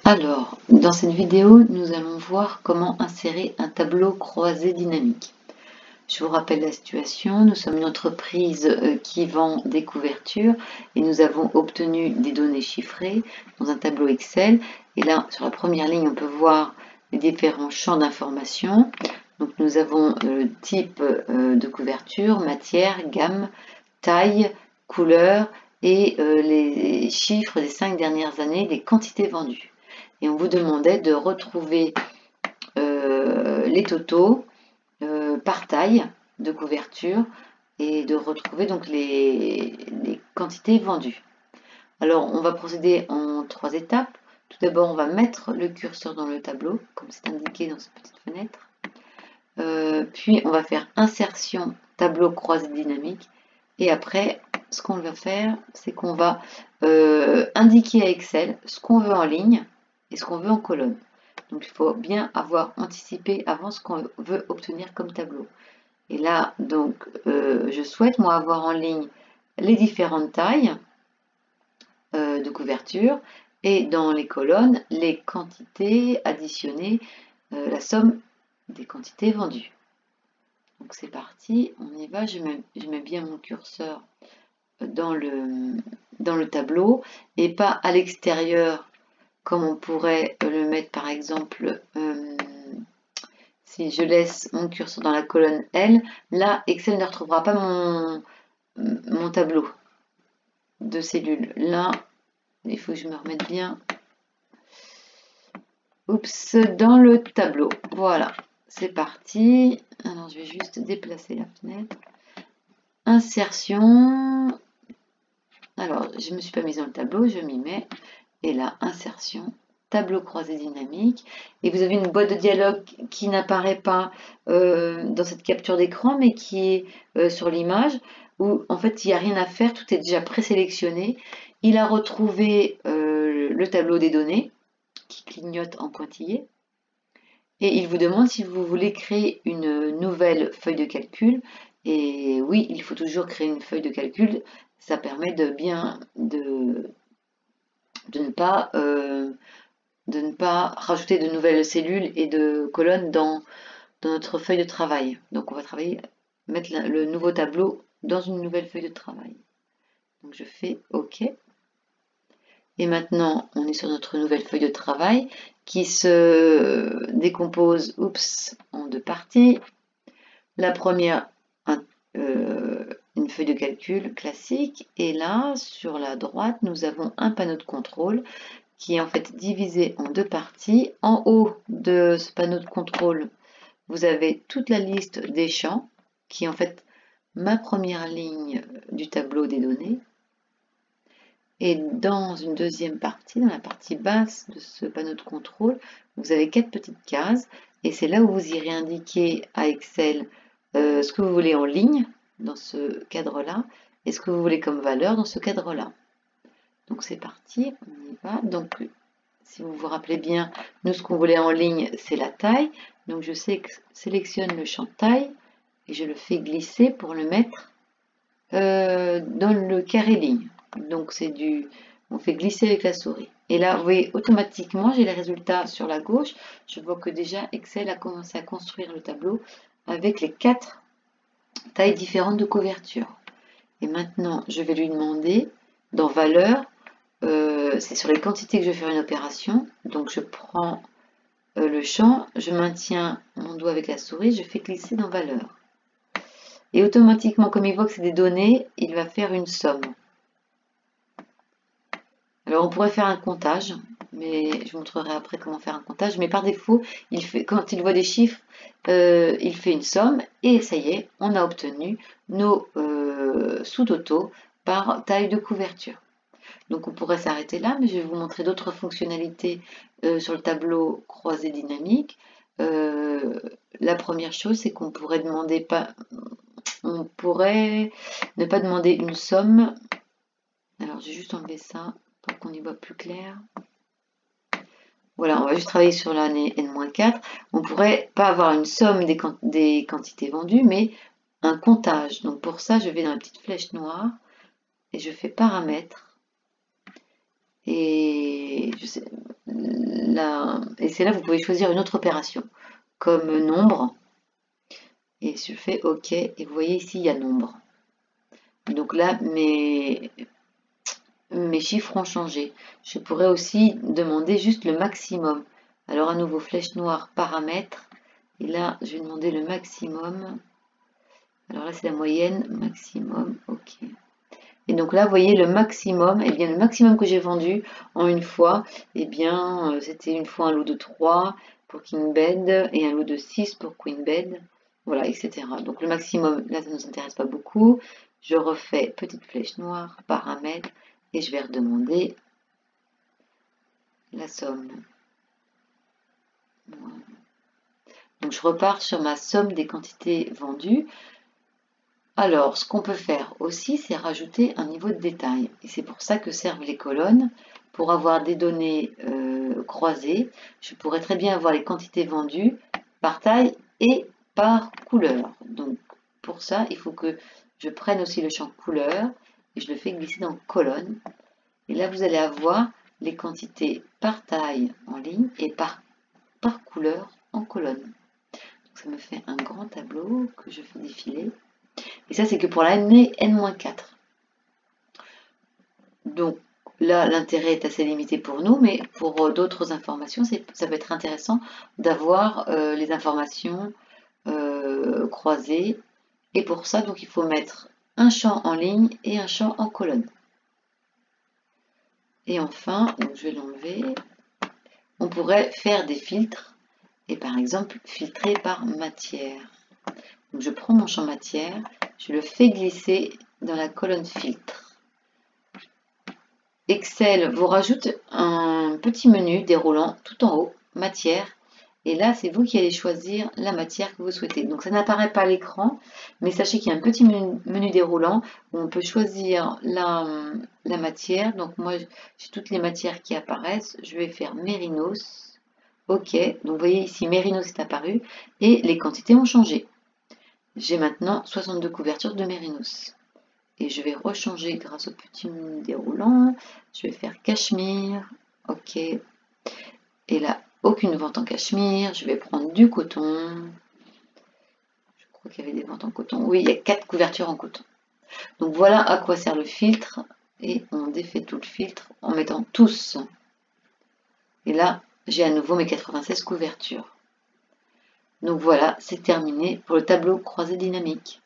Alors, dans cette vidéo, nous allons voir comment insérer un tableau croisé dynamique. Je vous rappelle la situation, nous sommes une entreprise qui vend des couvertures et nous avons obtenu des données chiffrées dans un tableau Excel. Et là, sur la première ligne, on peut voir les différents champs d'information. Donc, nous avons le type de couverture, matière, gamme, taille, couleur et les chiffres des 5 dernières années, les quantités vendues. Et on vous demandait de retrouver les totaux par taille de couverture et de retrouver donc les quantités vendues. Alors on va procéder en 3 étapes. Tout d'abord on va mettre le curseur dans le tableau comme c'est indiqué dans cette petite fenêtre. Puis on va faire insertion tableau croisé dynamique et après ce qu'on va faire c'est qu'on va indiquer à Excel ce qu'on veut en ligne et ce qu'on veut en colonne. Donc il faut bien avoir anticipé avant ce qu'on veut obtenir comme tableau. Et là, donc, je souhaite moi avoir en ligne les différentes tailles de couverture et dans les colonnes, les quantités additionnées, la somme des quantités vendues. Donc c'est parti, on y va, je mets bien mon curseur dans le tableau et pas à l'extérieur comme on pourrait le mettre par exemple si je laisse mon curseur dans la colonne L, là Excel ne retrouvera pas mon tableau de cellules. Là, il faut que je me remette bien. Oups, dans le tableau. Voilà, c'est parti. Alors je vais juste déplacer la fenêtre. Insertion. Alors, je ne me suis pas mise dans le tableau, je m'y mets. Et là, insertion, tableau croisé dynamique. Et vous avez une boîte de dialogue qui n'apparaît pas dans cette capture d'écran, mais qui est sur l'image, où en fait, il n'y a rien à faire, tout est déjà présélectionné. Il a retrouvé le tableau des données, qui clignote en pointillé. Et il vous demande si vous voulez créer une nouvelle feuille de calcul. Et oui, il faut toujours créer une feuille de calcul. Ça permet de ne pas rajouter de nouvelles cellules et de colonnes dans notre feuille de travail. Donc on va mettre le nouveau tableau dans une nouvelle feuille de travail. Donc je fais OK. Et maintenant, on est sur notre nouvelle feuille de travail qui se décompose en 2 parties. La première, une feuille de calcul classique. Et là, sur la droite, nous avons un panneau de contrôle qui est en fait divisé en 2 parties. En haut de ce panneau de contrôle, vous avez toute la liste des champs, qui est en fait ma première ligne du tableau des données. Et dans une deuxième partie, dans la partie basse de ce panneau de contrôle, vous avez 4 petites cases. Et c'est là où vous irez indiquer à Excel ce que vous voulez en ligne, dans ce cadre-là, et ce que vous voulez comme valeur dans ce cadre-là. Donc c'est parti, on y va. Donc si vous vous rappelez bien, nous ce qu'on voulait en ligne, c'est la taille. Donc je sélectionne le champ taille et je le fais glisser pour le mettre dans le carré ligne. Donc on fait glisser avec la souris. Et là, vous voyez, automatiquement, j'ai les résultats sur la gauche. Je vois que déjà Excel a commencé à construire le tableau avec les 4 tailles différentes de couverture. Et maintenant, je vais lui demander, dans valeur, c'est sur les quantités que je vais faire une opération. Donc je prends le champ, je maintiens mon doigt avec la souris, je fais glisser dans valeur. Et automatiquement, comme il voit que c'est des données, il va faire une somme. Alors on pourrait faire un comptage, mais je vous montrerai après comment faire un comptage. Mais par défaut, quand il voit des chiffres, il fait une somme et ça y est, on a obtenu nos sous-totaux par taille de couverture. Donc on pourrait s'arrêter là, mais je vais vous montrer d'autres fonctionnalités sur le tableau croisé dynamique. La première chose, c'est qu'on pourrait on pourrait ne pas demander une somme. Alors j'ai juste enlevé ça pour qu'on y voit plus clair. Voilà, on va juste travailler sur l'année N-4. On ne pourrait pas avoir une somme des quantités vendues, mais un comptage. Donc pour ça, je vais dans la petite flèche noire et je fais paramètres. Et et c'est là que vous pouvez choisir une autre opération, comme nombre. Et je fais OK, et vous voyez ici, il y a nombre. Donc là, mes chiffres ont changé. Je pourrais aussi demander juste le maximum. Alors à nouveau, flèche noire, paramètres. Et là, je vais demander le maximum. Alors là, c'est la moyenne, maximum, OK. Et donc là, vous voyez le maximum, et bien le maximum que j'ai vendu en une fois, et bien c'était une fois un lot de 3 pour King Bed et un lot de 6 pour Queen Bed, voilà, etc. Donc le maximum, là ça ne nous intéresse pas beaucoup. Je refais petite flèche noire, paramètres, et je vais redemander la somme. Voilà. Donc je repars sur ma somme des quantités vendues. Alors, ce qu'on peut faire aussi, c'est rajouter un niveau de détail. Et c'est pour ça que servent les colonnes. Pour avoir des données croisées, je pourrais très bien avoir les quantités vendues par taille et par couleur. Donc, pour ça, il faut que je prenne aussi le champ couleur et je le fais glisser dans colonne. Et là, vous allez avoir les quantités par taille en ligne et par couleur en colonne. Donc, ça me fait un grand tableau que je fais défiler. Et ça, c'est que pour l'année N-4. Donc là, l'intérêt est assez limité pour nous, mais pour d'autres informations, ça peut être intéressant d'avoir les informations croisées. Et pour ça, donc, il faut mettre un champ en ligne et un champ en colonne. Et enfin, donc je vais l'enlever, on pourrait faire des filtres et par exemple filtrer par matière. Donc je prends mon champ matière, je le fais glisser dans la colonne filtre. Excel vous rajoute un petit menu déroulant tout en haut, matière, et là c'est vous qui allez choisir la matière que vous souhaitez. Donc ça n'apparaît pas à l'écran, mais sachez qu'il y a un petit menu déroulant où on peut choisir la matière. Donc moi j'ai toutes les matières qui apparaissent, je vais faire Mérinos, OK, donc vous voyez ici Mérinos est apparu et les quantités ont changé. J'ai maintenant 62 couvertures de Mérinos. Et je vais rechanger grâce au petit menu déroulant. Je vais faire cachemire. OK. Et là, aucune vente en cachemire. Je vais prendre du coton. Je crois qu'il y avait des ventes en coton. Oui, il y a 4 couvertures en coton. Donc voilà à quoi sert le filtre. Et on défait tout le filtre en mettant tous. Et là, j'ai à nouveau mes 96 couvertures. Donc voilà, c'est terminé pour le tableau croisé dynamique.